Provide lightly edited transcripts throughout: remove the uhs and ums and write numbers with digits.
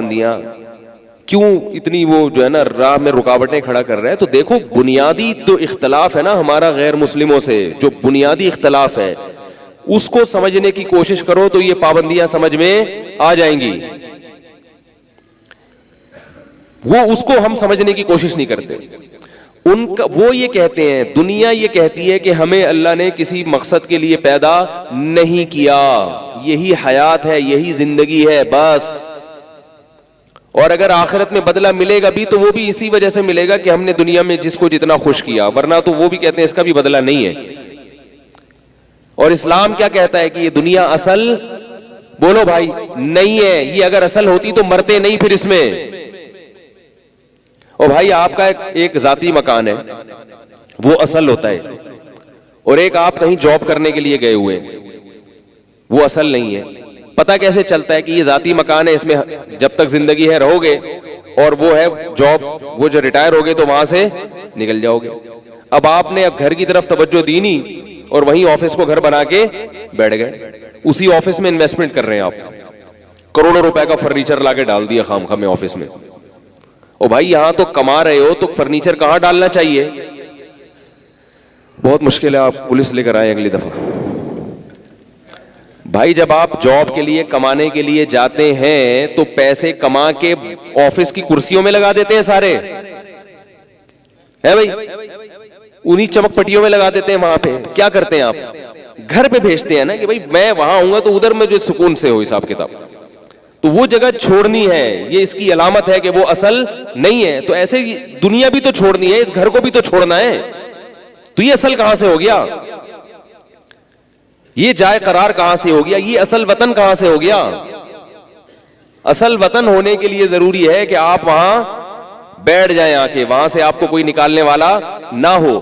پابندیاں، کیوں اتنی وہ جو ہے نا راہ میں رکاوٹیں کھڑا کر رہا ہے؟ تو دیکھو بنیادی جو اختلاف ہے نا ہمارا غیر مسلموں سے، جو بنیادی اختلاف ہے اس کو سمجھنے کی کوشش کرو تو یہ پابندیاں سمجھ میں آ جائیں گی. وہ اس کو ہم سمجھنے کی کوشش نہیں کرتے. ان کا وہ یہ کہتے ہیں، دنیا یہ کہتی ہے کہ ہمیں اللہ نے کسی مقصد کے لیے پیدا نہیں کیا، یہی حیات ہے، یہی زندگی ہے بس. اور اگر آخرت میں بدلہ ملے گا بھی تو وہ بھی اسی وجہ سے ملے گا کہ ہم نے دنیا میں جس کو جتنا خوش کیا، ورنہ تو وہ بھی کہتے ہیں اس کا بھی بدلہ نہیں ہے. اور اسلام کیا کہتا ہے کہ یہ دنیا اصل، بولو بھائی، نہیں ہے. یہ اگر اصل ہوتی تو مرتے نہیں پھر اس میں. اور بھائی آپ کا ایک ذاتی مکان ہے وہ اصل ہوتا ہے، اور ایک آپ کہیں جاب کرنے کے لیے گئے ہوئے وہ اصل نہیں ہے. پتہ کیسے چلتا ہے کہ یہ ذاتی مکان ہے، اس میں جب تک زندگی ہے رہو گے، اور وہ ہے جاب، وہ جو ریٹائر ہو گئے تو وہاں سے نکل جاؤ گے. اب آپ نے اب گھر کی طرف توجہ دی نہیں اور وہیں آفس کو گھر بنا کے بیٹھ گئے، اسی آفس میں انویسٹمنٹ کر رہے ہیں آپ، کروڑوں روپے کا فرنیچر لا کے ڈال دیا خام خواہ میں آفس میں. او بھائی یہاں تو کما رہے ہو تو فرنیچر کہاں ڈالنا چاہیے؟ بہت مشکل ہے، آپ پولیس لے کر آئیں اگلی دفعہ. بھائی جب آپ جاب کے لیے کمانے کے لیے جاتے ہیں تو پیسے کما کے آفس کی کرسیوں میں لگا دیتے ہیں سارے، ہے بھائی، انہی چمک پٹیوں میں لگا دیتے ہیں. وہاں پہ کیا کرتے ہیں آپ؟ گھر پہ بھیجتے ہیں نا کہ بھائی میں وہاں ہوں گا تو ادھر میں جو سکون سے ہو حساب کتاب. تو وہ جگہ چھوڑنی ہے، یہ اس کی علامت ہے کہ وہ اصل نہیں ہے. تو ایسے دنیا بھی تو چھوڑنی ہے، اس گھر کو بھی تو چھوڑنا ہے. تو یہ اصل کہاں سے ہو گیا؟ یہ جائے قرار کہاں سے ہو گیا؟ یہ اصل وطن کہاں سے ہو گیا؟ اصل وطن ہونے کے لیے ضروری ہے کہ آپ وہاں بیٹھ جائیں آ کے، وہاں سے آپ کو کوئی نکالنے والا نہ ہو.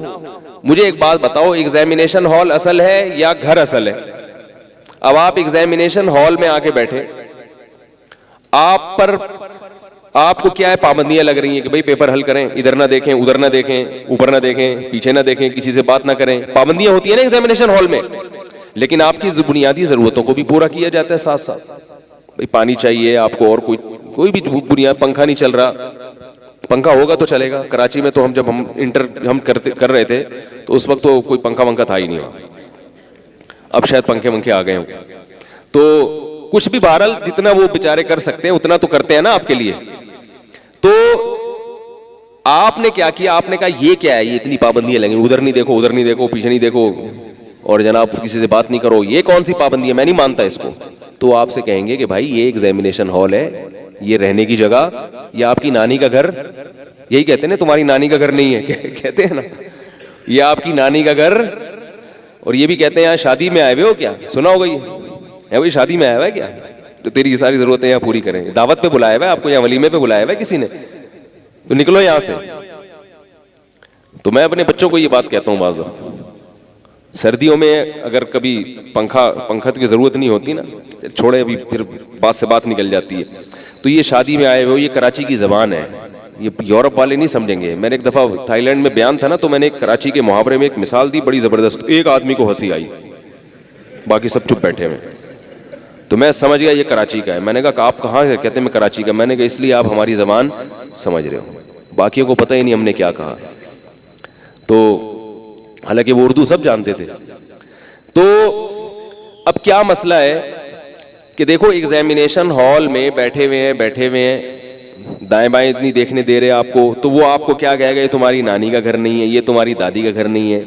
مجھے ایک بات بتاؤ، ایگزامینیشن ہال اصل ہے یا گھر اصل ہے؟ اب آپ ایگزامینیشن ہال میں آ کے بیٹھے، آپ کو کیا ہے پابندیاں لگ رہی ہیں کہ بھئی پیپر حل کریں، ادھر نہ دیکھیں، ادھر نہ دیکھیں، اوپر نہ دیکھیں، پیچھے نہ دیکھیں، کسی سے بات نہ کریں. پابندیاں ہوتی ہیں نا ایگزامینیشن ہال میں. لیکن آپ کی بنیادی ضرورتوں کو بھی پورا کیا جاتا ہے ساتھ ساتھ. بھئی پانی چاہیے آپ کو، اور کوئی بھی بنیاد، پنکھا نہیں چل رہا، پنکھا ہوگا تو چلے گا. کراچی میں تو جب ہم کر رہے تھے تو اس وقت تو کوئی پنکھا ونکھا تھا ہی نہیں وہاں. اب شاید پنکھے آ گئے ہوں. تو کچھ بھی بہرحال جتنا وہ بیچارے کر سکتے ہیں اتنا تو کرتے ہیں نا آپ کے لیے. تو آپ نے کیا کیا؟ آپ نے کہا یہ کیا ہے، یہ اتنی پابندیاں لگیں، ادھر نہیں دیکھو، ادھر نہیں دیکھو، پیچھے نہیں دیکھو، اور جناب کسی سے بات نہیں کرو. یہ کون سی پابندی ہے؟ میں نہیں مانتا اس کو. تو آپ سے کہیں گے کہ بھائی یہ ایگزامینیشن ہال ہے، یہ رہنے کی جگہ، یہ آپ کی نانی کا گھر. یہی کہتے ہیں نا، تمہاری نانی کا گھر نہیں ہے، کہتے ہیں نا یہ آپ کی نانی کا گھر. اور یہ بھی کہتے ہیں یہاں شادی میں آئے ہوئے ہو کیا؟ سنا ہوگا یہ ہے بھائی، شادی میں آیا ہوا ہے کیا تو تیری یہ ساری ضرورتیں یہاں پوری کریں. دعوت پہ بلایا ہوا ہے آپ کو، یہاں ولیمے پہ بلایا ہوا ہے کسی نے، تو نکلو یہاں سے. تو میں اپنے بچوں کو یہ بات کہتا ہوں بعض وقت، سردیوں میں اگر کبھی پنکھا کی ضرورت نہیں ہوتی نا، چھوڑے ابھی پھر بات سے بات نکل جاتی ہے. تو یہ شادی میں آئے ہوئے ہو، یہ کراچی کی زبان ہے، یہ یورپ والے نہیں سمجھیں گے. میں نے ایک دفعہ تھائی لینڈ میں بیان تھا نا، تو میں نے ایک کراچی کے محاورے میں ایک مثال دی بڑی زبردست. ایک آدمی کو ہنسی آئی، باقی سب چپ بیٹھے ہوئے. تو میں سمجھ گیا یہ کراچی کا ہے. میں نے کہا آپ کہاں سے؟ کہتے ہیں میں کراچی کا. میں نے کہا اس لیے آپ ہماری زبان سمجھ رہے ہو، باقیوں کو پتہ ہی نہیں ہم نے کیا کہا. تو حالانکہ وہ اردو سب جانتے تھے. تو اب کیا مسئلہ ہے کہ دیکھو ایگزامینیشن ہال میں بیٹھے ہوئے ہیں دائیں بائیں اتنی دیکھنے دے رہے آپ کو. تو وہ آپ کو کیا کہے گا؟ یہ تمہاری نانی کا گھر نہیں ہے، یہ تمہاری دادی کا گھر نہیں ہے.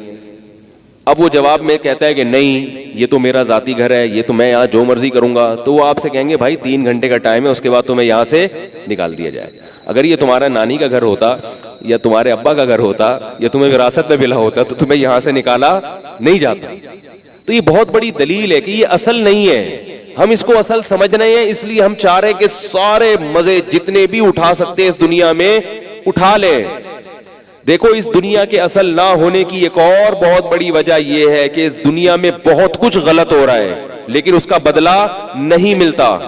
اب وہ جواب میں کہتا ہے کہ نہیں یہ تو میرا ذاتی گھر ہے، یہ تو میں یہاں جو مرضی کروں گا. تو وہ آپ سے کہیں گے بھائی 3 گھنٹے کا ٹائم ہے، اس کے بعد تمہیں یہاں سے نکال دیا جائے. اگر یہ تمہارا نانی کا گھر ہوتا یا تمہارے ابا کا گھر ہوتا یا تمہیں وراثت میں ملا ہوتا تو تمہیں یہاں سے نکالا نہیں جاتا. تو یہ بہت بڑی دلیل ہے کہ یہ اصل نہیں ہے. ہم اس کو اصل سمجھ رہے ہیں، اس لیے ہم چاہ رہے ہیں کہ سارے مزے جتنے بھی اٹھا سکتے ہیں اس دنیا میں اٹھا لیں. دیکھو اس دنیا کے اصل نہ ہونے کی ایک اور بہت بڑی وجہ یہ ہے کہ اس دنیا میں بہت کچھ غلط ہو رہا ہے لیکن اس کا بدلہ نہیں ملتا.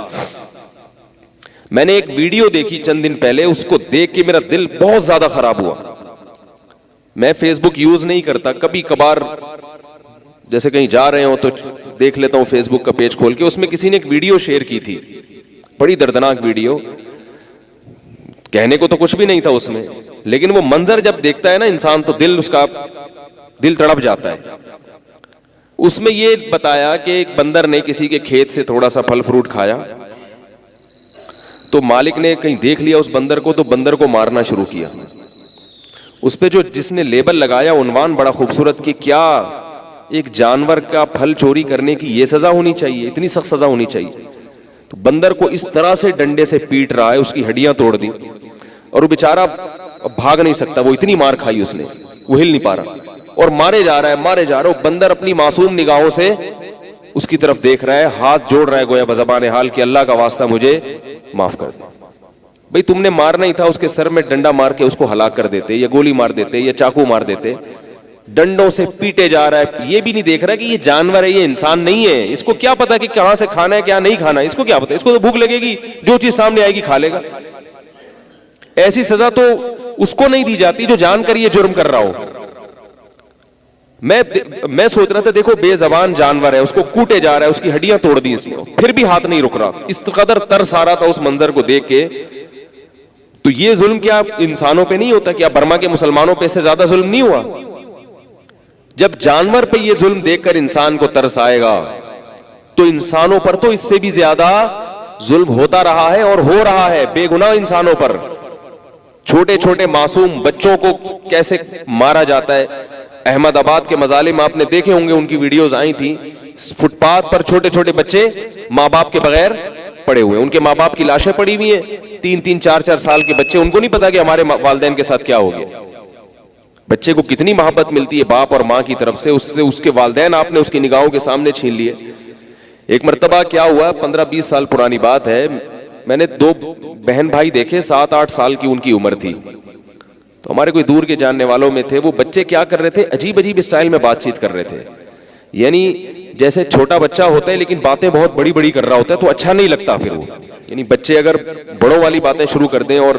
میں نے ایک ویڈیو دیکھی چند دن پہلے، اس کو دیکھ کے میرا دل بہت زیادہ خراب ہوا. میں فیس بک یوز نہیں کرتا، کبھی کبھار جیسے کہیں جا رہے ہوں تو دیکھ لیتا ہوں فیس بک کا پیج کھول کے. اس میں کسی نے ایک ویڈیو شیئر کی تھی، بڑی دردناک ویڈیو. کہنے کو تو کچھ بھی نہیں تھا اس میں، لیکن وہ منظر جب دیکھتا ہے نا انسان تو اس کا دل تڑپ جاتا ہے۔ اس میں یہ بتایا کہ ایک بندر نے کسی کے کھیت سے تھوڑا سا پھل فروٹ کھایا، تو مالک نے کہیں دیکھ لیا اس بندر کو، تو بندر کو مارنا شروع کیا۔ اس پہ جس نے لیبل لگایا عنوان بڑا خوبصورت کہ کیا ایک جانور کا پھل چوری کرنے کی یہ سزا ہونی چاہیے، اتنی سخت سزا ہونی چاہیے۔ تو بندر کو اس طرح سے ڈنڈے سے پیٹ رہا ہے، اس کی ہڈیاں توڑ دی، اور وہ بیچارہ بھاگ نہیں سکتا، وہ اتنی مار کھائی اس نے، وہ ہل نہیں پا رہا، اور مارے جا رہا ہے مارے جا رہا ہے۔ بندر اپنی معصوم نگاہوں سے اس کی طرف دیکھ رہا ہے، ہاتھ جوڑ رہا ہے گویا بزبان حال کہ اللہ کا واسطہ مجھے معاف کر دے۔ بھئی تم نے مارنا ہی تھا، اس کے سر میں ڈنڈا مار کے اس کو ہلاک کر دیتے، یا گولی مار دیتے، یا چاقو مار دیتے۔ ڈنڈوں سے پیٹے جا رہا ہے، یہ بھی نہیں دیکھ رہا کہ یہ جانور ہے، یہ انسان نہیں ہے، اس کو کیا پتا کہ کہاں سے کھانا ہے کیا نہیں کھانا ہے، اس کو کیا پتا، اس کو تو بھوک لگے گی، جو چیز سامنے آئے گی کھا لے گا۔ ایسی سزا تو اس کو نہیں دی جاتی جو جان کر یہ جرم کر رہا ہو۔ میں سوچ رہا تھا دیکھو بے زبان جانور ہے، اس کو کوٹے جا رہا ہے، اس کی ہڈیاں توڑ دی اس نے، پھر بھی ہاتھ نہیں رک رہا، اس قدر ترس آ رہا تھا اس منظر کو دیکھ کے۔ تو یہ ظلم کیا انسانوں پہ نہیں ہوتا؟ کیا برما کے مسلمانوں پہ سے زیادہ ظلم نہیں ہوا؟ جب جانور پہ یہ ظلم دیکھ کر انسان کو ترس آئے گا تو انسانوں پر تو اس سے بھی زیادہ ظلم ہوتا رہا ہے اور ہو رہا ہے بے گناہ انسانوں پر۔ چھوٹے چھوٹے معصوم بچوں کو کیسے مارا جاتا ہے۔ احمد آباد کے مظالم آپ نے دیکھے ہوں گے، ان کی ویڈیوز آئی تھیں، فٹ پاتھ پر چھوٹے چھوٹے بچے ماں باپ کے بغیر پڑے ہوئے، ان کے ماں باپ کی لاشیں پڑی ہوئی ہیں، 3-3 4-4 سال کے بچے، ان کو نہیں پتا کہ ہمارے والدین کے ساتھ کیا ہو گیا۔ بچے کو کتنی محبت ملتی ہے باپ اور ماں کی طرف سے، اس کے والدین آپ نے اس کی نگاہوں کے سامنے چھین لیے۔ ایک مرتبہ کیا ہوا، 15-20 سال پرانی بات ہے، میں نے 2 بہن بھائی دیکھے، 7-8 سال کی ان کی عمر تھی، تو ہمارے کوئی دور کے جاننے والوں میں تھے۔ وہ بچے کیا کر رہے تھے، عجیب عجیب اسٹائل میں بات چیت کر رہے تھے، یعنی جیسے چھوٹا بچہ ہوتا ہے لیکن باتیں بہت بڑی بڑی کر رہا ہوتا ہے تو اچھا نہیں لگتا۔ پھر وہ یعنی بچے اگر بڑوں والی باتیں شروع کر دیں اور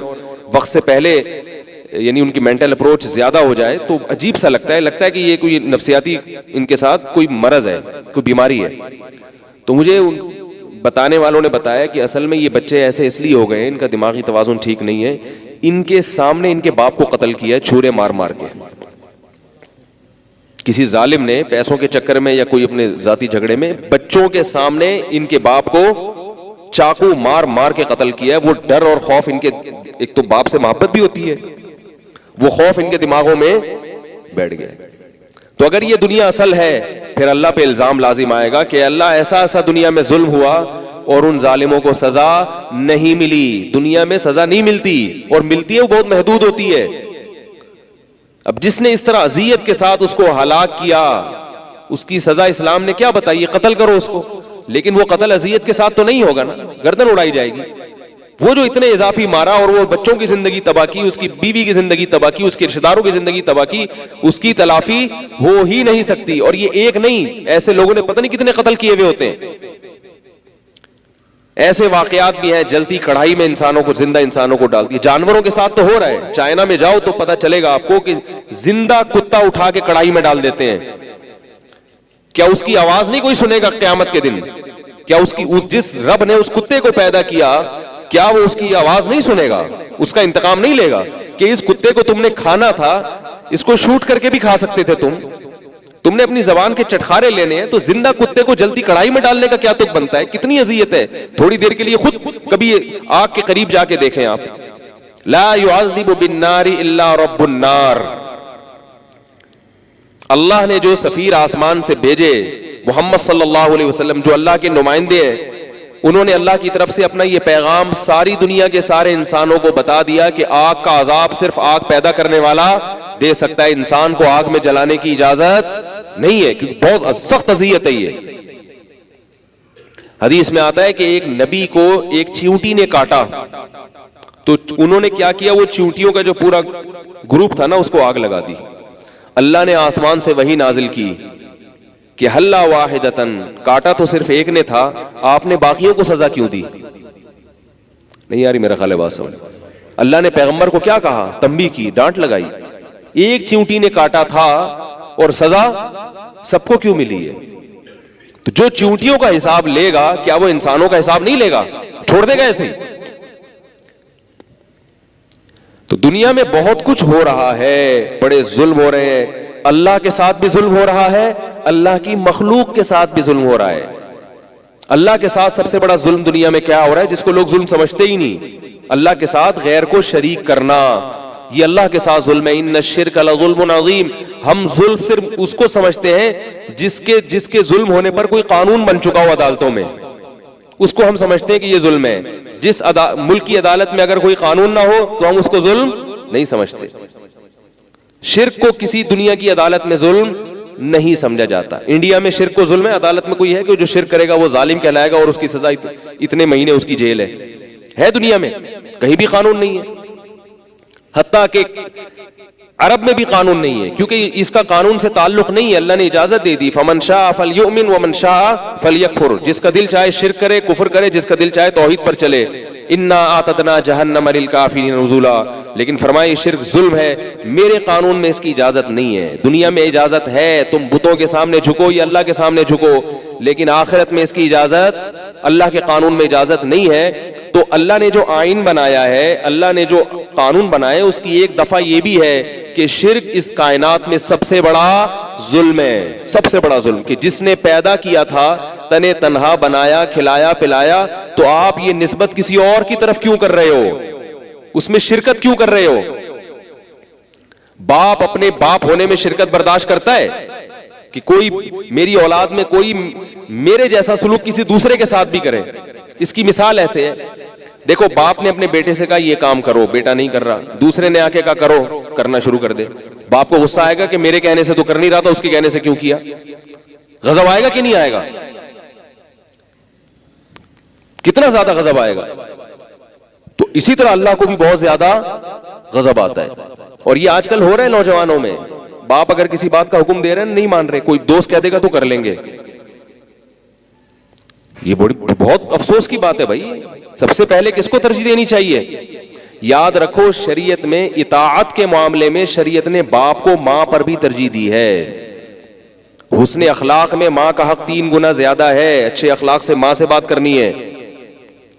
وقت سے پہلے یعنی ان کی مینٹل اپروچ زیادہ ہو جائے تو عجیب سا لگتا ہے کہ یہ کوئی نفسیاتی ان کے ساتھ کوئی مرض ہے، کوئی بیماری ہے۔ تو مجھے بتانے والوں نے بتایا کہ اصل میں یہ بچے ایسے اس لیے ہو گئے، ان کا دماغی توازن ٹھیک نہیں ہے، ان کے سامنے ان کے باپ کو قتل کیا ہے چھورے مار مار کے۔ کسی ظالم نے پیسوں کے چکر میں یا کوئی اپنے ذاتی جھگڑے میں بچوں کے سامنے ان کے باپ کو چاقو مار مار کے قتل کیا ہے۔ وہ ڈر اور خوف ان کے، ایک تو باپ سے محبت بھی ہوتی ہے، وہ خوف ان کے دماغوں میں بیٹھ گیا۔ تو اگر یہ دنیا اصل ہے پھر اللہ پہ الزام لازم آئے گا کہ اللہ ایسا دنیا میں ظلم ہوا اور ان ظالموں کو سزا نہیں ملی۔ دنیا میں سزا نہیں ملتی، اور ملتی ہے وہ بہت محدود ہوتی ہے۔ اب جس نے اس طرح اذیت کے ساتھ اس کو ہلاک کیا، اس کی سزا اسلام نے کیا بتائی ہے، قتل کرو اس کو، لیکن وہ قتل اذیت کے ساتھ تو نہیں ہوگا نا، گردن اڑائی جائے گی۔ وہ جو اتنے اضافی مارا اور وہ بچوں کی زندگی تباہ کی، اس کی بیوی کی زندگی تباہ کی، اس کے رشتہ داروں کی زندگی تباہ کی، اس کی تلافی ہو ہی نہیں سکتی۔ اور یہ ایک نہیں، ایسے لوگوں نے پتہ نہیں کتنے قتل کیے ہوئے ہوتے ہیں۔ ایسے واقعات بھی ہیں، جلتی کڑھائی میں انسانوں کو، زندہ انسانوں کو ڈالتی ہے۔ جانوروں کے ساتھ تو ہو رہا ہے، چائنا میں جاؤ تو پتہ چلے گا آپ کو کہ زندہ کتا اٹھا کے کڑھائی میں ڈال دیتے ہیں۔ کیا اس کی آواز نہیں کوئی سنے گا قیامت کے دن؟ کیا جس رب نے اس کتے کو پیدا کیا، کیا وہ اس کی آواز نہیں سنے گا؟ اس کا انتقام نہیں لے گا کہ اس کتے کو تم نے کھانا تھا، اس کو شوٹ کر کے بھی کھا سکتے تھے تم نے اپنی زبان کے چٹخارے لینے ہیں، تو زندہ کتے کو جلتی کڑھائی میں ڈالنے کا کیا تک بنتا ہے؟ کتنی اذیت ہے۔ تھوڑی دیر کے لیے خود کبھی آگ کے قریب جا کے دیکھیں آپ۔ لا يعذب بالنار الا رب النار۔ اللہ نے جو سفیر آسمان سے بھیجے، محمد صلی اللہ علیہ وسلم جو اللہ کے نمائندے ہیں، انہوں نے اللہ کی طرف سے اپنا یہ پیغام ساری دنیا کے سارے انسانوں کو بتا دیا کہ آگ کا عذاب صرف آگ پیدا کرنے والا دے سکتا ہے، انسان کو آگ میں جلانے کی اجازت نہیں ہے، کیونکہ بہت سخت اذیت ہے یہ۔ حدیث میں آتا ہے کہ ایک نبی کو ایک چیونٹی نے کاٹا، تو انہوں نے کیا کیا، وہ چیونٹیوں کا جو پورا گروپ تھا نا اس کو آگ لگا دی۔ اللہ نے آسمان سے وحی نازل کی کہ حلا واحدتن، کاٹا تو صرف ایک نے تھا، آپ نے باقیوں کو سزا کیوں دی؟ نہیں یاری میرا خیال ہے بات سمجھ۔ اللہ نے پیغمبر کو کیا کہا، تنبیہ کی، ڈانٹ لگائی۔ ایک چیونٹی نے کاٹا تھا اور سزا سب کو کیوں ملی ہے؟ تو جو چیونٹیوں کا حساب لے گا کیا وہ انسانوں کا حساب نہیں لے گا؟ چھوڑ دے گا ایسے ہی؟ تو دنیا میں بہت کچھ ہو رہا ہے, بڑے ظلم ہو رہے ہیں, اللہ کے ساتھ بھی ظلم ہو رہا ہے, اللہ کی مخلوق کے ساتھ بھی ظلم ہو رہا ہے. اللہ کے ساتھ سب سے بڑا ظلم دنیا میں کیا ہو رہا ہے جس کو لوگ ظلم سمجھتے ہی نہیں؟ اللہ کے ساتھ غیر کو شریک کرنا, یہ اللہ کے ساتھ ظلم ہے. ان الشرک لظلم عظیم. ہم ظلم صرف اس کو سمجھتے ہیں جس کے ظلم ہونے پر کوئی قانون بن چکا ہو عدالتوں میں, اس کو ہم سمجھتے ہیں کہ یہ ظلم ہے. جس ملک کی عدالت میں اگر کوئی قانون نہ ہو تو ہم اس کو ظلم نہیں سمجھتے. شرک کو کسی دنیا کی عدالت میں ظلم نہیں سمجھا جاتا. انڈیا میں شرک کو ظلم ہے, عدالت میں کوئی ہے کہ جو شرک کرے گا وہ ظالم کہلائے گا اور اس کی سزا اتنے مہینے اس کی جیل ہے دنیا میں کہیں بھی قانون نہیں ہے. حتیٰ کہ عرب میں بھی قانون نہیں ہے, کیونکہ اس کا قانون سے تعلق نہیں ہے. اللہ نے اجازت دے دی, فمن شاء فلیؤمن ومن شاء فلیکفر. جس کا دل چاہے شرک کرے, کفر کرے, جس کا دل چاہے توحید پر چلے. انا اعتدنا جہنم للکافرین نزلا. لیکن فرمائے شرک ظلم ہے, میرے قانون میں اس کی اجازت نہیں ہے. دنیا میں اجازت ہے, تم بتوں کے سامنے جھکو یا اللہ کے سامنے جھکو, لیکن آخرت میں اس کی اجازت اللہ کے قانون میں اجازت نہیں ہے. تو اللہ نے جو آئین بنایا ہے, اللہ نے جو قانون بنایا, اس کی ایک دفعہ یہ بھی ہے کہ شرک اس کائنات میں سب سے بڑا ظلم ہے. سب سے بڑا ظلم کہ جس نے پیدا کیا تھا, تنے تنہا بنایا, کھلایا پلایا, تو آپ یہ نسبت کسی اور کی طرف کیوں کر رہے ہو؟ اس میں شرکت کیوں کر رہے ہو؟ باپ اپنے باپ ہونے میں شرکت برداشت کرتا ہے کہ کوئی میری اولاد میں کوئی میرے جیسا سلوک کسی دوسرے کے ساتھ بھی کرے؟ اس کی مثال ایسے ہے, دیکھو باپ نے اپنے بیٹے سے کہا یہ کام کرو, بیٹا نہیں کر رہا, دوسرے نے آ کے کہا کرو, کرنا شروع کر دے. باپ کو غصہ آئے گا کہ میرے کہنے سے تو کر نہیں رہا تھا, اس کے کہنے سے کیوں کیا؟ غضب آئے گا کہ نہیں آئے گا؟ کتنا زیادہ غضب آئے گا. تو اسی طرح اللہ کو بھی بہت زیادہ غضب آتا ہے. اور یہ آج کل ہو رہا ہے نوجوانوں میں, باپ اگر کسی بات کا حکم دے رہے ہیں نہیں مان رہے, کوئی دوست کہہ دے گا تو کر لیں گے. یہ بہت افسوس کی بات ہے بھائی. سب سے پہلے کس کو ترجیح دینی چاہیے؟ یاد رکھو, شریعت میں اطاعت کے معاملے میں شریعت نے باپ کو ماں پر بھی ترجیح دی ہے. حسن اخلاق میں ماں کا حق 3 گنا زیادہ ہے, اچھے اخلاق سے ماں سے بات کرنی ہے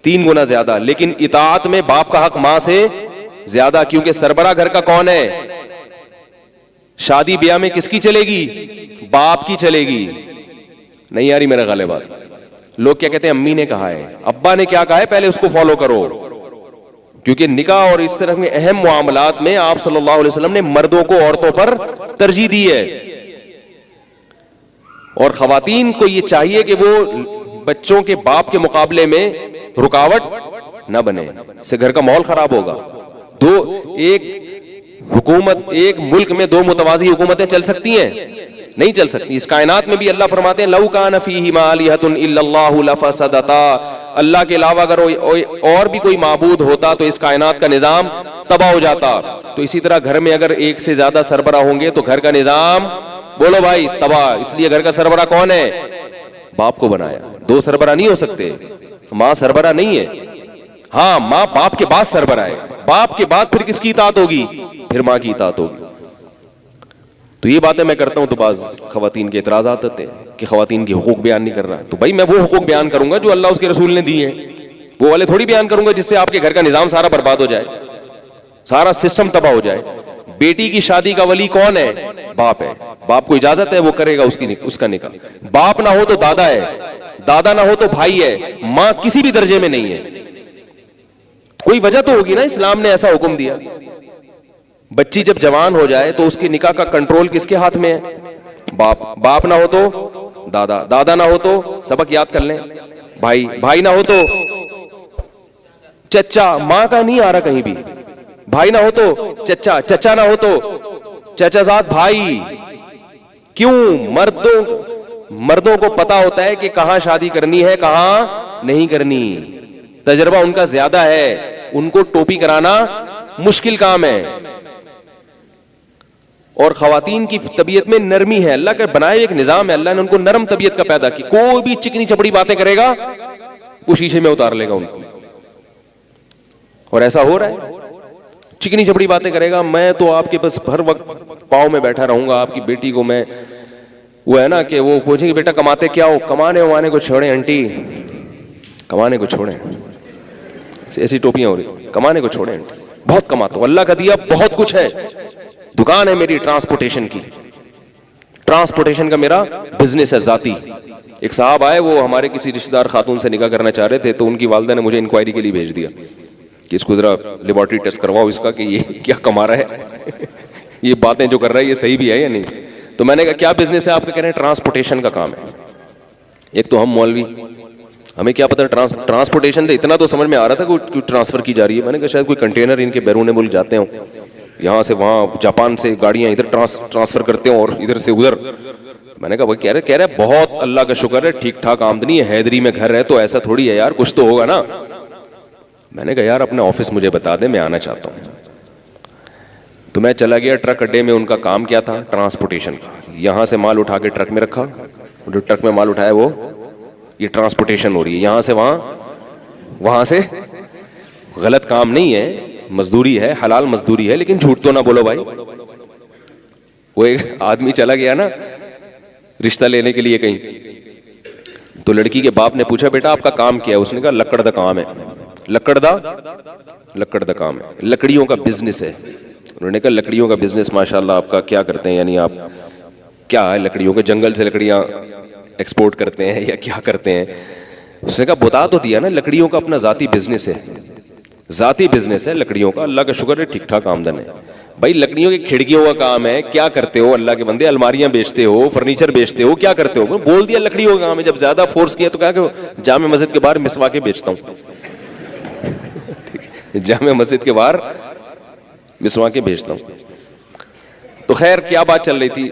3 گنا زیادہ. لیکن اطاعت میں باپ کا حق ماں سے زیادہ, کیونکہ سربراہ گھر کا کون ہے؟ شادی بیاہ میں کس کی چلے گی؟ باپ کی چلے گی. نہیں آ رہی میرے غالب بات؟ لوگ کیا کہتے ہیں, امی نے کہا ہے, ابا نے کیا کہا ہے, پہلے اس کو فالو کرو. کیونکہ نکاح اور اس طرح کے اہم معاملات میں آپ صلی اللہ علیہ وسلم نے مردوں کو عورتوں پر ترجیح دی ہے. اور خواتین کو یہ چاہیے کہ وہ بچوں کے باپ کے مقابلے میں رکاوٹ نہ بنے, اس سے گھر کا ماحول خراب ہوگا. ایک ملک میں 2 متوازی حکومتیں چل سکتی ہیں؟ نہیں چل سکتی. اس کائنات میں بھی اللہ فرماتے ہیں لو کان فیہما آلہۃ الا اللہ لفسدتا. اللہ کے علاوہ اگر اور بھی کوئی معبود ہوتا تو اس کائنات کا نظام تباہ ہو جاتا. تو اسی طرح گھر میں اگر ایک سے زیادہ سربراہ ہوں گے تو گھر کا نظام, بولو بھائی, تباہ. اس لیے گھر کا سربراہ کون ہے؟ باپ کو بنایا. 2 سربراہ نہیں ہو سکتے, ماں سربراہ نہیں ہے. ہاں, ماں باپ کے بعد سربراہ ہے. باپ کے بعد پھر کس کی اطاعت ہوگی؟ پھر ماں کی اطاعت ہوگی. تو یہ باتیں میں کرتا ہوں تو بعض خواتین کے اعتراضات آتے ہیں کہ خواتین کے حقوق بیان نہیں کر رہا. تو بھائی میں وہ حقوق بیان کروں گا جو اللہ اس کے رسول نے دیے ہیں, وہ والے تھوڑی بیان کروں گا جس سے آپ کے گھر کا نظام سارا برباد ہو جائے, سارا سسٹم تباہ ہو جائے. بیٹی کی شادی کا ولی کون ہے؟ باپ ہے. باپ کو اجازت ہے, وہ کرے گا اس کا نکاح. باپ نہ ہو تو دادا ہے, دادا نہ ہو تو بھائی ہے, ماں کسی بھی درجے میں نہیں ہے. کوئی وجہ تو ہوگی نا, اسلام نے ایسا حکم دیا. بچی جب جوان ہو جائے تو اس کے نکاح کا کنٹرول کس کے ہاتھ میں ہے؟ باپ. باپ نہ ہو تو دادا, دادا نہ ہو تو, سبق یاد کر لیں, بھائی. بھائی نہ ہو تو چچا. ماں کا نہیں آ رہا کہیں بھی. بھائی نہ ہو تو چچا, چچا نہ ہو تو چچا زاد بھائی. کیوں؟ مردوں کو پتا ہوتا ہے کہ کہاں شادی کرنی ہے, کہاں نہیں کرنی. تجربہ ان کا زیادہ ہے, ان کو ٹوپی کرانا مشکل کام ہے. اور خواتین کی طبیعت میں نرمی ہے, اللہ کا بنائے ایک نظام ہے, اللہ نے ان کو نرم طبیعت کا پیدا کی. کوئی بھی چکنی چپڑی باتیں کرے گا وہ شیشے میں اتار لے گا ان کو. اور ایسا ہو رہا ہے, چکنی چپڑی باتیں کرے گا. میں تو آپ کے بس ہر وقت پاؤں میں بیٹھا رہوں گا. آپ کی بیٹی کو میں, وہ ہے نا کہ وہ پوچھیں گے بیٹا کماتے کیا ہو؟ کمانے ومانے کو چھوڑیں آنٹی, کمانے کو چھوڑیں. ایسی ٹوپیاں ہو رہی, کمانے کو چھوڑیں آنٹی. بہت کماتا ہوں, اللہ کا دیا بہت کچھ ہے, دکان ہے میری ٹرانسپورٹیشن کی, ٹرانسپورٹیشن کا میرا بزنس ہے ذاتی. ایک صاحب آئے, وہ ہمارے کسی رشتہ دار خاتون سے نکاح کرنا چاہ رہے تھے, تو ان کی والدہ نے مجھے انکوائری کے لیے بھیج دیا کہ اس کو ذرا لیبارٹری ٹیسٹ کرواؤ اس کا کہ یہ کیا کما رہا ہے, یہ باتیں جو کر رہا ہے یہ صحیح بھی ہے یا نہیں. تو میں نے کہا کیا بزنس ہے آپ کا؟ کہہ رہے ہیں ٹرانسپورٹیشن کا کام ہے. ایک تو ہم مولوی, ہمیں کیا پتا ٹرانسپورٹیشن سے اتنا تو سمجھ میں آ رہا تھا کہ ٹرانسفر کی جا رہی ہے. میں نے کہا شاید کوئی کنٹینر ان کے بیرون ملک جاتے ہوں, یہاں سے وہاں, جاپان سے گاڑیاں ادھر ٹرانسفر کرتے ہوں اور ادھر سے ادھر. میں نے کہا وہ کہہ رہے بہت اللہ کا شکر ہے ٹھیک ٹھاک آمدنی ہے, حیدری میں گھر ہے, تو ایسا تھوڑی ہے یار, کچھ تو ہوگا نا. میں نے کہا یار اپنا آفس مجھے بتا دیں, میں آنا چاہتا ہوں. تو میں چلا گیا ٹرک اڈے میں. ان کا کام کیا تھا؟ ٹرانسپورٹیشن کا. یہاں سے مال اٹھا کے ٹرک میں رکھا, جو ٹرک میں مال اٹھایا وہ یہ ٹرانسپورٹیشن ہو رہی ہے, یہاں سے وہاں, وہاں سے. غلط کام نہیں ہے, مزدوری ہے, حلال مزدوری ہے, لیکن جھوٹ تو نہ بولو بھائی. وہ ایک آدمی چلا گیا نا رشتہ لینے کے لیے کہیں, تو لڑکی کے باپ نے پوچھا بیٹا آپ کا کام کیا ہے؟ اس نے کہا لکڑ دا کام ہے. لکڑ دا کام ہے, لکڑیوں کا بزنس ہے. انہوں نے کہا لکڑیوں کا بزنس ماشاءاللہ آپ کا کیا کرتے ہیں, یعنی آپ کیا ہے لکڑیوں کے, جنگل سے لکڑیاں ایکسپورٹ کرتے ہیں یا کیا کرتے ہیں؟ اس نے کہا بتا تو دیا نا, لکڑیوں کا اپنا ذاتی بزنس ہے, ذاتی بزنس ہے لکڑیوں کا, اللہ کا شکر ہے ٹھیک ٹھاک آمدن ہے. بھائی لکڑیوں کی کھڑکیوں کا کام ہے, کیا کرتے ہو اللہ کے بندے؟ الماریاں بیچتے ہو, فرنیچر بیچتے ہو, کیا کرتے ہو؟ بول دیا لکڑیوں کا کام ہے. جب زیادہ فورس کیا تو کہا کہ جامع مسجد کے باہر مسواکیں بیچتا ہوں. جامع مسجد کے باہر مسواکیں بیچتا ہوں. تو خیر کیا بات چل رہی تھی؟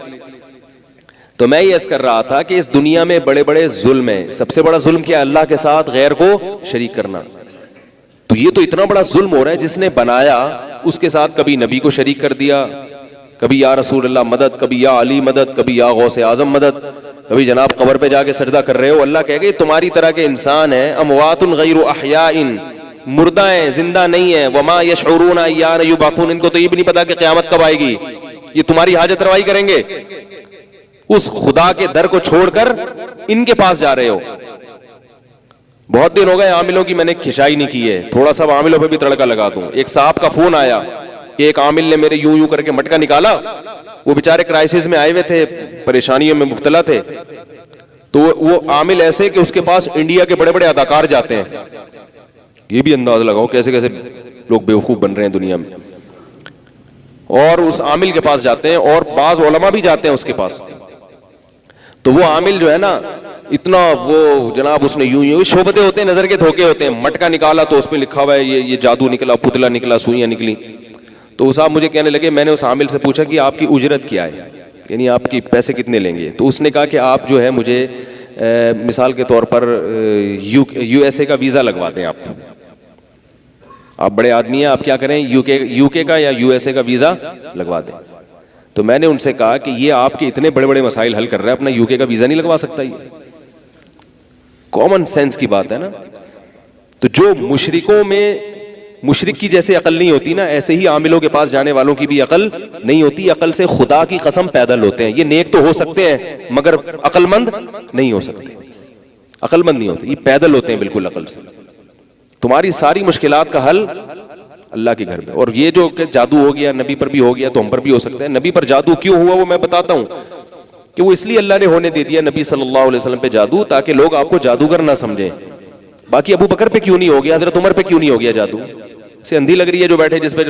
تو میں یہ عرض کر رہا تھا کہ اس دنیا میں بڑے بڑے ظلم ہیں. سب سے بڑا ظلم کیا ہے؟ اللہ کے ساتھ غیر کو شریک کرنا. تو یہ تو اتنا بڑا ظلم ہو رہا ہے, جس نے بنایا اس کے ساتھ کبھی نبی کو شریک کر دیا, کبھی یا رسول اللہ مدد, کبھی یا علی مدد, کبھی یا غوث اعظم مدد, کبھی جناب قبر پہ جا کے سجدہ کر رہے ہو. اللہ کہے گا تمہاری طرح کے انسان ہیں, اموات غیر احیاء, مردہ ہیں, زندہ نہیں ہیں. وما یشعرون ایان یبعثون, ان کو تو یہ بھی نہیں پتا کہ قیامت کب آئے گی. یہ تمہاری حاجت روائی کریں گے, اس خدا کے در کو چھوڑ کر ان کے پاس جا رہے ہو. بہت دن ہو گئے عاملوں کی میں نے کھچائی نہیں کی ہے, تھوڑا سا عاملوں پہ بھی تڑکا لگا دوں. ایک صاحب کا فون آیا کہ ایک عامل نے میرے یوں کر کے مٹکا نکالا. وہ بیچارے کرائسس میں آئے ہوئے تھے, پریشانیوں میں مبتلا تھے. تو وہ عامل ایسے کہ اس کے پاس انڈیا کے بڑے بڑے اداکار جاتے ہیں. یہ بھی انداز لگاؤ کیسے کیسے لوگ بیوقوف بن رہے ہیں دنیا میں. اور اس عامل کے پاس جاتے ہیں, اور بعض علماء بھی جاتے ہیں اس کے پاس. تو وہ عامل جو ہے نا اتنا وہ جناب اس نے یوں شعبتیں ہوتے ہیں, نظر کے دھوکے ہوتے ہیں. مٹکا نکالا تو اس پہ لکھا ہوا ہے یہ جادو نکلا, پتلا نکلا, سوئیاں نکلی. تو وہ صاحب مجھے کہنے لگے, میں نے اس عامل سے پوچھا کہ آپ کی اجرت کیا ہے, یعنی آپ کی پیسے کتنے لیں گے؟ تو اس نے کہا کہ آپ جو ہے مجھے مثال کے طور پر یو ایس اے کا ویزا لگوا دیں. آپ بڑے آدمی ہیں, آپ کیا کریں, یو کے کا یا یو ایس اے کا ویزا لگوا دیں. تو میں نے ان سے کہا کہ یہ آپ کے اتنے بڑے بڑے مسائل حل کر رہا ہے, اپنا یو کے کا ویزا نہیں لگوا سکتا؟ یہ کامن سینس کی بات ہے نا. تو جو مشرکوں میں مشرک کی جیسے عقل نہیں ہوتی نا, ایسے ہی عاملوں کے پاس جانے والوں کی بھی عقل نہیں ہوتی. عقل سے خدا کی قسم پیدل ہوتے ہیں. یہ نیک تو ہو سکتے ہیں مگر عقل مند نہیں ہو سکتے, عقل مند نہیں ہوتے, یہ پیدل ہوتے ہیں بالکل عقل سے. تمہاری ساری مشکلات کا حل اللہ کے گھر میں. اور یہ جو کہ جادو ہو گیا, نبی پر بھی ہو گیا تو ہم پر بھی ہو سکتا ہے. نبی پر جادو کیوں ہوا وہ میں بتاتا ہوں, کہ وہ اس لیے اللہ نے ہونے دے دیا نبی صلی اللہ علیہ وسلم پہ جادو, تاکہ لوگ آپ کو جادوگر نہ سمجھیں. باقی ابو بکر پہ کیوں نہیں ہو گیا, حضرت عمر پہ کیوں نہیں ہو گیا جادو؟ سے اندھی لگ رہی ہے جو بیٹھے, جس پہ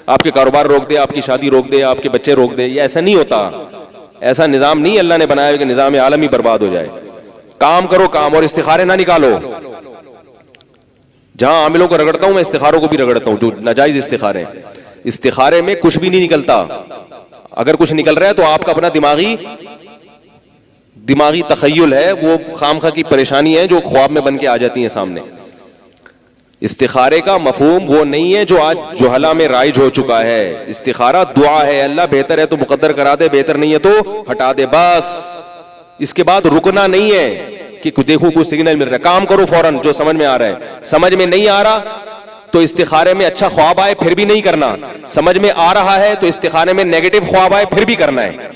آپ کے کاروبار روک دے, آپ کی شادی روک دے, آپ کے بچے روک دے. یہ ایسا نہیں ہوتا, ایسا نظام نہیں اللہ نے بنایا کہ نظام عالم ہی برباد ہو جائے. کام کرو کام, اور استخارے نہ نکالو. جہاں عاملوں کو رگڑتا ہوں میں استخاروں کو بھی رگڑتا ہوں, جو ناجائز استخارے ہیں. استخارے میں کچھ بھی نہیں نکلتا. اگر کچھ نکل رہا ہے تو آپ کا اپنا دماغی تخیل ہے, وہ خامخواہ کی پریشانی ہے جو خواب میں بن کے آ جاتی ہیں سامنے. استخارے کا مفہوم وہ نہیں ہے جو آج جہلا میں رائج ہو چکا ہے. استخارہ دعا ہے, اللہ بہتر ہے تو مقدر کرا دے, بہتر نہیں ہے تو ہٹا دے, بس. اس کے بعد رکنا نہیں ہے کہ دیکھو کوئی سگنل مل رہا ہے, کام کرو فوراً جو سمجھ میں آ رہا ہے. سمجھ میں نہیں آ رہا تو استخارے میں اچھا خواب آئے پھر بھی نہیں کرنا. سمجھ میں آ رہا ہے تو استخارے میں نیگیٹو خواب آئے پھر بھی کرنا ہے,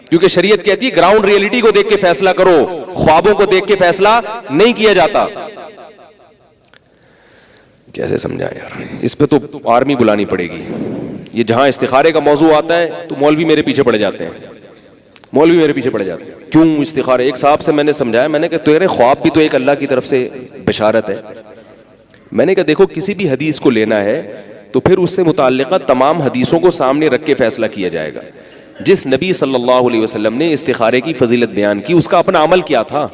کیونکہ شریعت کہتی ہے گراؤنڈ ریئلٹی کو دیکھ کے فیصلہ کرو, خوابوں کو دیکھ کے فیصلہ نہیں کیا جاتا. کیسے سمجھائیں یار, اس پہ تو آرمی بلانی پڑے گی. یہ جہاں استخارے کا موضوع آتا ہے تو مولوی میرے پیچھے پڑ جاتے ہیں, مولوی میرے پیچھے پڑ جاتے ہیں. کیوں استخارے؟ ایک صاحب سے میں نے سمجھایا, میں نے کہا تیرے خواب بھی تو ایک اللہ کی طرف سے بشارت ہے. میں نے کہا دیکھو کسی بھی حدیث کو لینا ہے تو پھر اس سے متعلقہ تمام حدیثوں کو سامنے رکھ کے فیصلہ کیا جائے گا. جس نبی صلی اللہ علیہ وسلم نے استخارے کی فضیلت بیان کی اس کا اپنا عمل کیا تھا.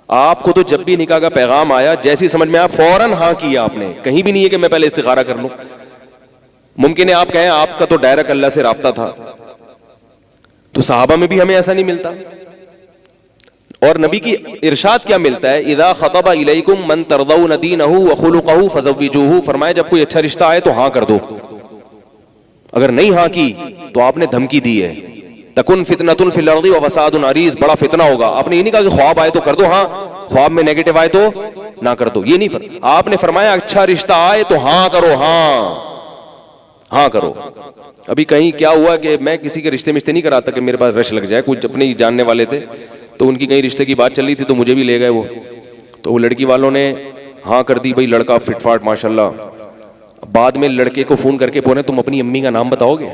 آپ کو تو جب بھی نکاح کا پیغام آیا جیسی سمجھ میں آیا فوراً ہاں کیا آپ نے, کہیں بھی نہیں ہے کہ میں پہلے استخارہ کر لوں. ممکن ہے آپ کہیں آپ کا تو ڈائریکٹ اللہ سے رابطہ تھا, تو صحابہ میں بھی ہمیں ایسا نہیں ملتا. اور نبی کی ارشاد کیا ملتا ہے, اذا خطب الیکم من ترضون دینہ وخلقہ فزوجوہ, فرمایا جب کوئی اچھا رشتہ آئے تو ہاں کر دو. اگر نہیں ہاں کی تو آپ نے دھمکی دی ہے, تکن فتنۃ فی الارض وفساد عریض, بڑا فتنہ ہوگا. آپ نے یہ نہیں کہا کہ خواب آئے تو کر دو ہاں, خواب میں نیگیٹو آئے تو نہ کر دو, یہ نہیں. آپ نے فرمایا اچھا رشتہ آئے تو ہاں کرو, ہاں کرو. ابھی کہیں کیا ہوا کہ میں کسی کے رشتے نہیں کراتا کہ میرے پاس رش لگ جائے. کچھ اپنے جاننے والے تھے تو ان کی کہیں رشتے کی بات چل رہی تھی تو مجھے بھی لے گئے وہ, تو وہ لڑکی والوں نے ہاں کر دی. بھائی لڑکا فٹ فاٹ ماشاءاللہ. بعد میں لڑکے کو فون کر کے بولے تم اپنی امی کا نام بتاؤ گے؟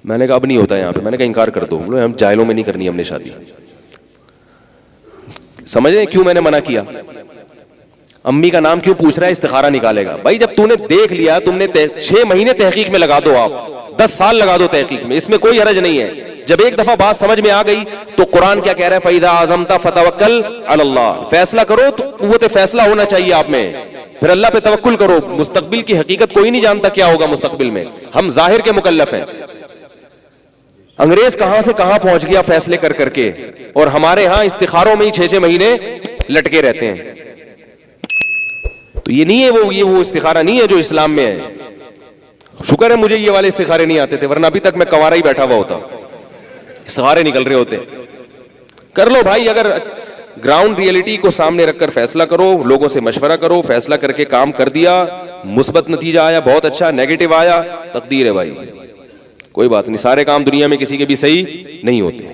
میں نے کہا اب نہیں ہوتا یہاں پہ. میں نے کہا انکار کر دو, ہم جاہلوں میں نہیں کرنی ہم نے شادی. سمجھ رہے ہیں کیوں میں نے منع کیا؟ امی کا نام کیوں پوچھ رہا ہے؟ استخارہ نکالے گا. بھائی جب تو نے دیکھ لیا, تم نے 6 مہینے تحقیق میں لگا دو, آپ 10 سال لگا دو تحقیق میں, اس میں کوئی حرج نہیں ہے. جب ایک دفعہ بات سمجھ میں آ گئی تو قرآن کیا کہہ رہا ہے, فَإِذَا عَزَمْتَ فَتَوَكَّلْ عَلَى اللَّهِ, فیصلہ کرو تو قوت فیصلہ ہونا چاہیے آپ میں, پھر اللہ پہ توکل کرو. مستقبل کی حقیقت کوئی نہیں جانتا کیا ہوگا مستقبل میں, ہم ظاہر کے مکلف ہیں. انگریز کہاں سے کہاں پہنچ گیا فیصلے کر کر کے, اور ہمارے ہاں استخاروں میں ہی 6 مہینے لٹکے رہتے ہیں. تو یہ نہیں ہے وہ استخارہ نہیں ہے جو اسلام میں ہے. شکر ہے مجھے یہ والے استخارے نہیں آتے تھے, ورنہ ابھی تک میں کنوارا ہی بیٹھا ہوا ہوتا. استخارے نکل رہے ہوتے. کر لو بھائی, اگر گراؤنڈ ریئلٹی کو سامنے رکھ کر فیصلہ کرو, لوگوں سے مشورہ کرو, فیصلہ کر کے کام کر دیا, مثبت نتیجہ آیا بہت اچھا, نیگیٹو آیا تقدیر ہے بھائی, کوئی بات نہیں. سارے کام دنیا میں کسی کے بھی صحیح نہیں ہوتے.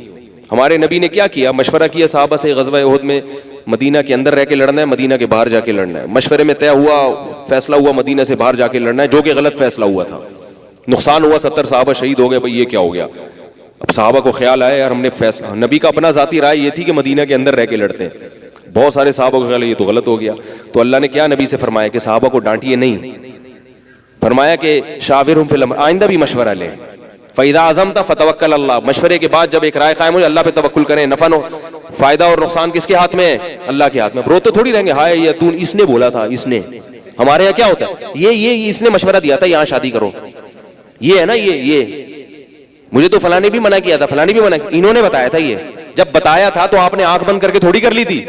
ہمارے نبی نے کیا کیا؟ مشورہ کیا صحابہ سے. غزوہ احد میں مدینہ کے اندر رہ کے لڑنا ہے, مدینہ کے باہر جا کے لڑنا ہے. مشورے میں طے ہوا, فیصلہ ہوا مدینہ سے باہر جا کے لڑنا ہے, جو کہ غلط فیصلہ ہوا تھا. نقصان ہوا, 70 صحابہ شہید ہو گئے. بھائی یہ کیا ہو گیا؟ اب صحابہ کو خیال آیا یار ہم نے فیصلہ, نبی کا اپنا ذاتی رائے یہ تھی کہ مدینہ کے اندر رہ کے لڑتے ہیں. بہت سارے صحابہ کو خیال یہ تو غلط ہو گیا. تو اللہ نے کیا نبی سے فرمایا کہ صحابہ کو ڈانٹیے نہیں, فرمایا کہ شاورہم فی الامر, آئندہ بھی مشورہ لیں. فَإِذَا عَزَمْتَ فَتَوَكَّلْ عَلَى اللَّهِ, مشورے کے بعد جب ایک رائے قائم ہو اللہ پہ توکل کریں. نفع فائدہ اور نقصان کس کے ہاتھ میں ہے؟ اللہ کے ہاتھ میں. روتے تھوڑی رہیں گے ہائے یہ تو اس نے بولا تھا, اس نے. ہمارے یہاں کیا ہوتا ہے, یہ اس نے مشورہ دیا تھا یہاں شادی کرو, یہ ہے نا, یہ مجھے تو فلاں نے بھی منع کیا تھا, فلاں نے بھی منع, انہوں نے بتایا تھا. یہ جب بتایا تھا تو آپ نے آنکھ بند کر کے تھوڑی کر لی تھی,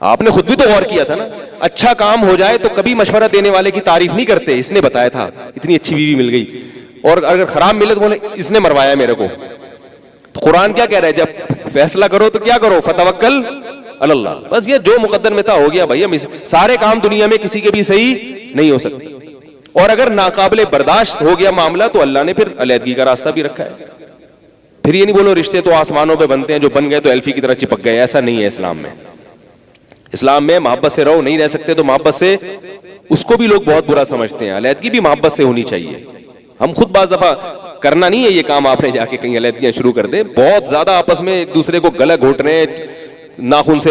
آپ نے خود بھی تو غور کیا تھا نا. اچھا کام ہو جائے تو کبھی مشورہ دینے والے کی تعریف نہیں کرتے, اس نے بتایا تھا, اتنی اچھی بیوی مل گئی. اور اگر خراب ملے تو بولے اس نے مروایا میرے کو. قرآن کیا کہہ رہا ہے, جب فیصلہ کرو تو کیا کرو, فتوکل علی اللہ. بس یہ جو مقدر میں تھا ہو گیا بھائی. ہم سارے کام دنیا میں کسی کے بھی صحیح نہیں ہو سکتے, اور اگر ناقابل برداشت ہو گیا معاملہ تو اللہ نے پھر علیحدگی کا راستہ بھی رکھا ہے. پھر یہ نہیں بولو رشتے تو آسمانوں پہ بنتے ہیں, جو بن گئے تو ایلفی کی طرح چپک گئے. ایسا نہیں ہے اسلام میں. اسلام میں محبت سے رہو, نہیں رہ سکتے تو محبت سے, اس کو بھی لوگ بہت برا سمجھتے ہیں. علیحدگی بھی محبت سے ہونی چاہیے. ہم خود بعض دفعہ کرنا نہیں ہے یہ کام آپ نے جا کے کہیں علیحدگیاں شروع کر دے, بہت زیادہ آپس میں ایک دوسرے کو گلا گھونٹ رہے ہیں, ناخن سے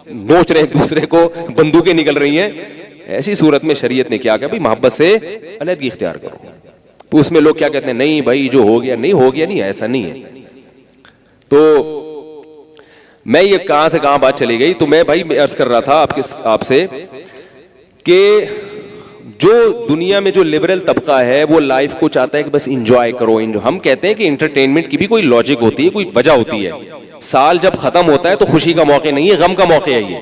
نوچ رہے ہیں ایک دوسرے کو, بندوقیں نکل رہی ہیں. ایسی صورت میں شریعت نے کیا کہا, بھائی محبت سے علیحدگی اختیار کرو. تو اس میں لوگ کیا کہتے ہیں, نہیں بھائی جو ہو گیا نہیں ہو گیا, نہیں ایسا نہیں ہے. تو میں یہ کہاں سے کہاں بات چلی گئی, تو میں بھائی عرض کر رہا تھا آپ سے کہ جو دنیا میں جو لبرل طبقہ ہے وہ لائف کو چاہتا ہے کہ بس انجوائے کرو. ہم کہتے ہیں کہ انٹرٹینمنٹ کی بھی کوئی لاجک ہوتی ہے, کوئی وجہ ہوتی ہے. سال جب ختم ہوتا ہے تو خوشی کا موقع نہیں ہے, غم کا موقع ہے. یہ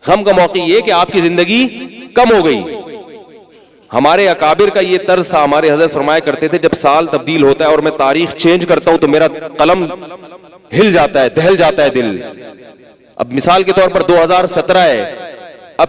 غم کا موقع یہ کہ آپ کی زندگی کم ہو گئی. ہمارے اکابر کا یہ طرز تھا, ہمارے حضرت فرمایا کرتے تھے جب سال تبدیل ہوتا ہے اور میں تاریخ چینج کرتا ہوں تو میرا قلم ہل جاتا ہے, دہل جاتا ہے دل. اب مثال کے طور پر 2017 ہے, اب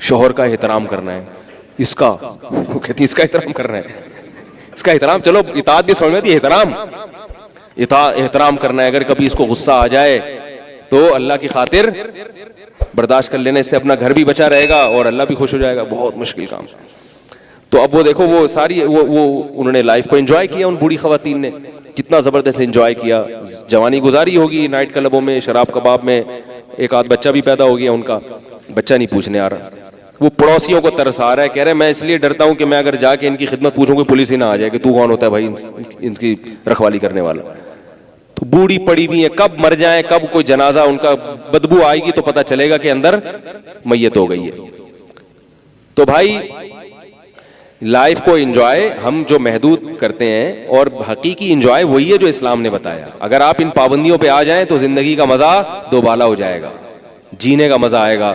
شوہر کا احترام کرنا ہے. اس کا وہ کہتی اس کا احترام کرنا ہے, اس کا احترام, چلو اطاعت بھی سمجھ میں آتی ہے, احترام کرنا ہے. اگر کبھی اس کو غصہ آ جائے تو اللہ کی خاطر برداشت کر لینا, اس سے اپنا گھر بھی بچا رہے گا اور اللہ بھی خوش ہو جائے گا. بہت مشکل کام. تو اب وہ دیکھو وہ ساری وہ انہوں نے لائف کو انجوائے کیا, ان بوڑھی خواتین نے کتنا زبردست انجوائے کیا, جوانی گزاری ہوگی نائٹ کلبوں میں, شراب کباب میں, ایک آدھ بچہ بھی پیدا ہو گیا ان کا, بچہ نہیں پوچھنے آ رہا. وہ پڑوسیوں کو ترس آ رہا ہے, کہہ رہے میں اس لیے ڈرتا ہوں کہ میں اگر جا کے ان کی خدمت پوچھوں گی پولیس ہی نہ آ جائے کہ تو کون ہوتا ہے بھائی ان کی رکھوالی کرنے والا. تو بوڑھی پڑی ہوئی ہیں, کب مر جائیں, کب کوئی جنازہ ان کا بدبو آئے گی تو پتہ چلے گا کہ اندر میت ہو گئی ہے. تو بھائی لائف کو انجوائے ہم جو محدود کرتے ہیں, اور حقیقی انجوائے وہی ہے جو اسلام نے بتایا. اگر آپ ان پابندیوں پہ آ جائیں تو زندگی کا مزہ دوبالا ہو جائے گا, جینے کا مزہ آئے گا.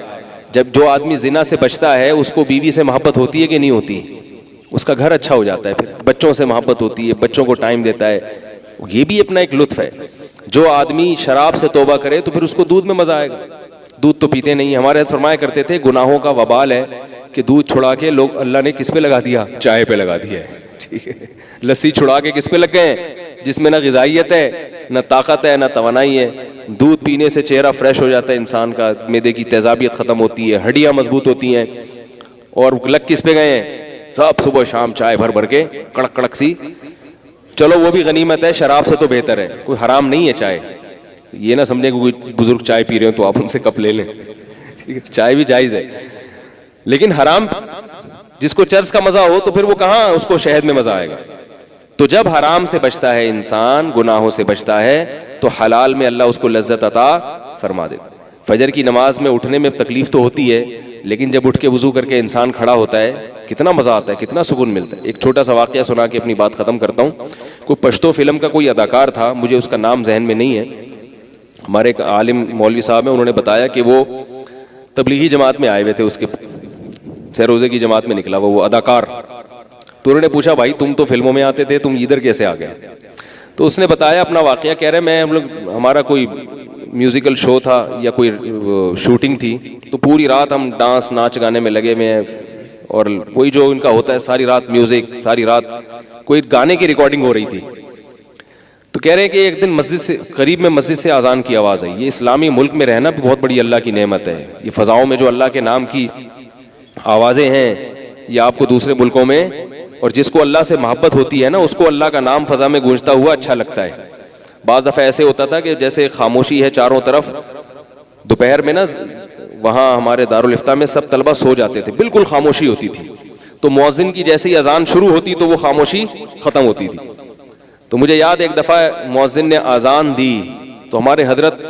جب جو آدمی زنا سے بچتا ہے اس کو بیوی سے محبت ہوتی ہے کہ نہیں ہوتی, اس کا گھر اچھا ہو جاتا ہے, پھر بچوں سے محبت ہوتی ہے, بچوں کو ٹائم دیتا ہے, یہ بھی اپنا ایک لطف ہے. جو آدمی شراب سے توبہ کرے تو پھر اس کو دودھ میں مزہ آئے گا. دودھ تو پیتے نہیں, ہمارے فرمایا کرتے تھے گناہوں کا وبال ہے کہ دودھ چھڑا کے لوگ اللہ نے کس پہ لگا دیا, چائے پہ لگا دیا ہے. ٹھیک ہے, لسی چھڑا کے کس پہ لگ گئے ہیں, جس میں نہ غذائیت ہے, نہ طاقت ہے, نہ توانائی ہے. دودھ پینے سے چہرہ فریش ہو جاتا ہے انسان کا, معدے کی تیزابیت ختم ہوتی ہے, ہڈیاں مضبوط ہوتی ہیں. اور لگ کس پہ گئے ہیں, سب صبح شام چائے بھر بھر کے کڑک کڑک سی. چلو وہ بھی غنیمت ہے, شراب سے تو بہتر ہے, کوئی حرام نہیں ہے چائے. یہ نہ سمجھیں کہ کوئی بزرگ چائے پی رہے ہو تو آپ ان سے کپ لے لیں, چائے بھی جائز ہے, لیکن حرام جس کو چرس کا مزہ ہو تو پھر وہ کہاں اس کو شہد میں مزہ آئے گا. تو جب حرام سے بچتا ہے انسان, گناہوں سے بچتا ہے, تو حلال میں اللہ اس کو لذت عطا فرما دیتا. فجر کی نماز میں اٹھنے میں تکلیف تو ہوتی ہے, لیکن جب اٹھ کے وضو کر کے انسان کھڑا ہوتا ہے کتنا مزہ آتا ہے, کتنا سکون ملتا ہے. ایک چھوٹا سا واقعہ سنا کے اپنی بات ختم کرتا ہوں. کوئی پشتو فلم کا کوئی اداکار تھا, مجھے اس کا نام ذہن میں نہیں ہے, ہمارے ایک عالم مولوی صاحب ہیں, انہوں نے بتایا کہ وہ تبلیغی جماعت میں آئے ہوئے تھے, اس کے سیروزے کی جماعت میں نکلا وہ اداکار. تو انہوں نے پوچھا بھائی تم تو فلموں میں آتے تھے, تم ادھر کیسے آ گئے؟ تو اس نے بتایا اپنا واقعہ, کہہ رہے میں ہمارا کوئی میوزیکل شو تھا یا کوئی شوٹنگ تھی, تو پوری رات ہم ڈانس ناچ گانے میں لگے ہوئے ہیں, اور وہی جو ان کا ہوتا ہے ساری رات میوزک, ساری رات کوئی گانے کی ریکارڈنگ ہو رہی تھی. تو کہہ رہے ہیں کہ ایک دن مسجد سے قریب میں مسجد سے اذان کی آواز آئی. یہ اسلامی ملک میں رہنا بھی بہت بڑی اللہ کی نعمت ہے. یہ فضاؤں میں جو اللہ کے نام کی آوازیں ہیں, یہ آپ کو دوسرے ملکوں میں, اور جس کو اللہ سے محبت ہوتی ہے نا اس کو اللہ کا نام فضا میں گونجتا ہوا اچھا لگتا ہے. بعض دفعہ ایسے ہوتا تھا کہ جیسے خاموشی ہے چاروں طرف, دوپہر میں نا وہاں ہمارے دارالفتہ میں سب طلبہ سو جاتے تھے, بالکل خاموشی ہوتی تھی. تو مؤذن کی جیسے ہی اذان شروع ہوتی تو وہ خاموشی ختم ہوتی تھی. تو مجھے یاد ایک دفعہ مؤذن نے اذان دی تو ہمارے حضرت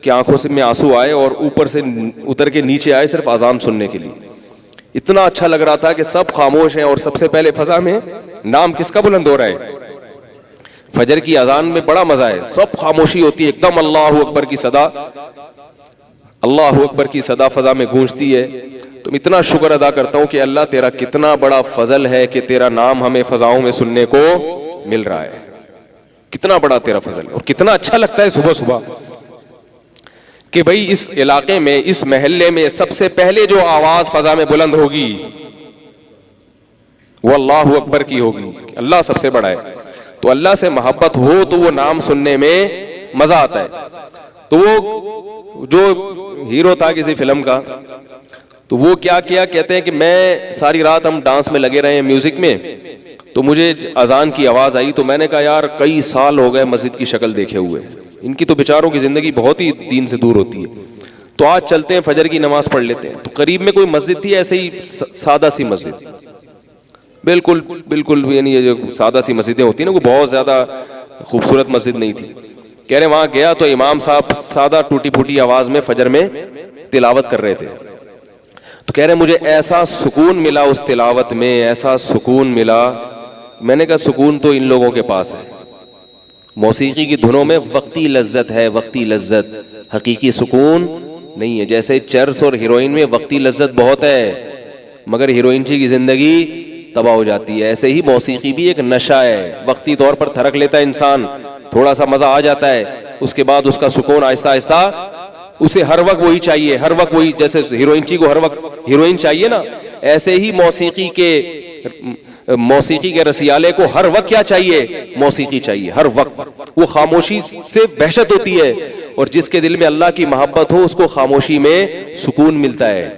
کی آنکھوں سے میں آنسو آئے, اور اوپر سے اتر کے نیچے آئے صرف اذان سننے کے لیے. اتنا اچھا لگ رہا تھا کہ سب خاموش ہیں, اور سب سے پہلے فضا میں نام کس کا بلند ہو رہا ہے. فجر کی اذان میں بڑا مزہ ہے, سب خاموشی ہوتی ہے, ایک دم اللہ اکبر کی صدا, اللہ اکبر کی صدا فضا میں گونجتی ہے. تو اتنا شکر ادا کرتا ہوں کہ اللہ تیرا کتنا بڑا فضل ہے کہ تیرا نام ہمیں فضاؤں میں سننے کو مل رہا ہے. کتنا بڑا تیرا فضل ہے, اور کتنا اچھا لگتا ہے صبح صبح کہ بھئی اس علاقے میں, اس محلے میں سب سے پہلے جو آواز فضا میں بلند ہوگی وہ اللہ اکبر کی ہوگی. اللہ سب سے بڑا ہے. تو اللہ سے محبت ہو تو وہ نام سننے میں مزہ آتا ہے. تو وہ جو ہیرو تھا کسی فلم کا, تو وہ کیا کہتے ہیں کہ میں ساری رات ہم ڈانس میں لگے رہے ہیں, میوزک میں, تو مجھے اذان کی آواز آئی تو میں نے کہا یار کئی سال ہو گئے مسجد کی شکل دیکھے ہوئے, ان کی تو بیچاروں کی زندگی بہت ہی دین سے دور ہوتی ہے, تو آج چلتے ہیں فجر کی نماز پڑھ لیتے ہیں. تو قریب میں کوئی مسجد تھی, ایسے ہی سادہ سی مسجد, بالکل یعنی یہ جو سادہ سی مسجدیں ہوتی ہیں نا, وہ بہت زیادہ خوبصورت مسجد نہیں تھی. کہہ رہے وہاں گیا تو امام صاحب سادہ ٹوٹی پھوٹی آواز میں فجر میں تلاوت کر رہے تھے. تو کہہ رہے مجھے ایسا سکون ملا اس تلاوت میں, ایسا سکون ملا. میں نے کہا سکون تو ان لوگوں کے پاس ہے, موسیقی کی دھنوں میں وقتی لذت ہے, وقتی لذت, حقیقی سکون نہیں ہے. جیسے چرس اور ہیروئن میں وقتی لذت بہت ہے مگر ہیروئن کی زندگی تباہ ہو جاتی ہے, ایسے ہی موسیقی بھی ایک نشہ ہے, وقتی طور پر تھرک لیتا ہے انسان, تھوڑا سا مزہ آ جاتا ہے, اس کے بعد اس کا سکون آہستہ آہستہ اسے ہر وقت وہی چاہیے، ہر وقت وہی، جیسے ہیروئن کو ہر وقت ہیروئن چاہیے نا، ایسے ہی موسیقی کے رسیالے کو ہر وقت کیا چاہیے؟ موسیقی چاہیے ہر وقت. وہ خاموشی سے وحشت ہوتی ہے، اور جس کے دل میں اللہ کی محبت ہو اس کو خاموشی میں سکون ملتا ہے.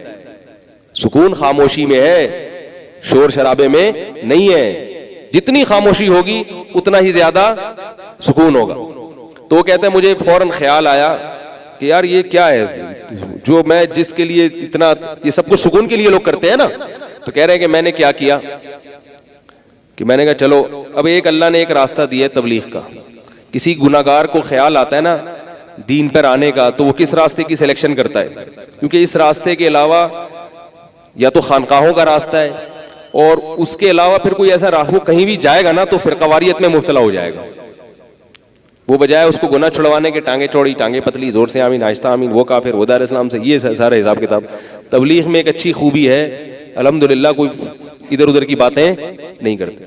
سکون خاموشی میں ہے، شور شرابے میں نہیں ہے. جتنی خاموشی ہوگی اتنا ہی زیادہ سکون ہوگا. تو کہتے ہیں مجھے فوراً خیال آیا کہ یار یہ کیا ہے جو میں جس کے لیے اتنا، یہ سب کچھ سکون کے لیے لوگ کرتے ہیں نا. تو کہہ رہے ہیں کہ میں نے کیا کیا کہ میں نے کہا چلو اب ایک اللہ نے ایک راستہ دیا ہے تبلیغ کا. کسی گناہگار کو خیال آتا ہے نا دین پر آنے کا تو وہ کس راستے کی سلیکشن کرتا ہے، کیونکہ اس راستے کے علاوہ یا تو خانقاہوں کا راستہ ہے، اور اس کے علاوہ پھر کوئی ایسا راہ، وہ کہیں بھی جائے گا نا تو فرقواریت میں مبتلا ہو جائے گا. وہ بجائے اس کو گناہ چھڑوانے کے ٹانگیں چوڑی ٹانگیں پتلی، زور سے آمین آہستہ آمین، وہ کافر وہ دار اسلام سے، یہ سارا حساب کتاب. تبلیغ میں ایک اچھی خوبی ہے الحمدللہ کوئی ادھر ادھر کی باتیں نہیں کرتے.